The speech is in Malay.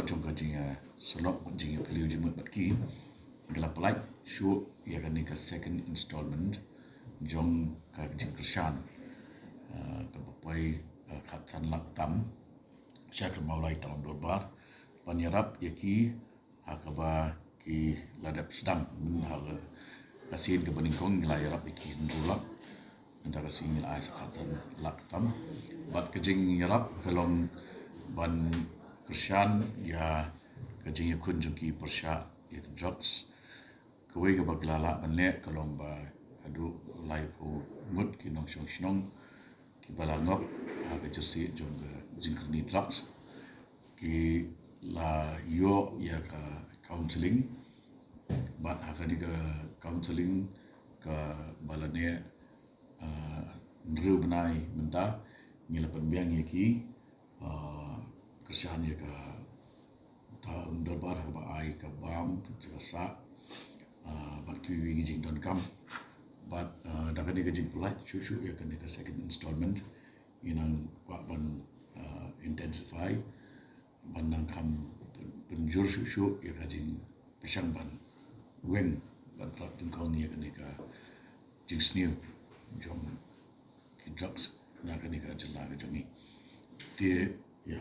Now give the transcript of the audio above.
jong ka jinga sonok jinga peliu jimut batki gelap like show ya kan ka second installment jong ka jing kershan ka papai khatsan lak tam sya ka Mawlai talam dorbar panyarap yaki Kaba ki ladap sedang hal kasin ke beningkong ngelayarap yaki ndulak antara sing nilai khatsan lak tam bat kejing yarap kalong ban kershan ya kejing yakun jengki persya ya drugs kawai ke baglala banle kalong ba adu lai pu mut ki nong shong shnong ki balangop ha ke jesi jong jingkni drugs ki la yo ya ka counseling bat ha ni ka counseling ka balane ndru benai menta ngilapan biang yaki kershan ya ka ta dorbar ha ba ai ka bam jasa bat ki wi jing don kam bat da kan ni jing polite shu ya kan ni ka second installment inang wa ban intensify ban nang kam penjur shu ya ka jing pisang ban wen ban rat tin kong ni ya kan ni ka jing snew jom ki drugs na kan ni ka jela ka jongi tie ya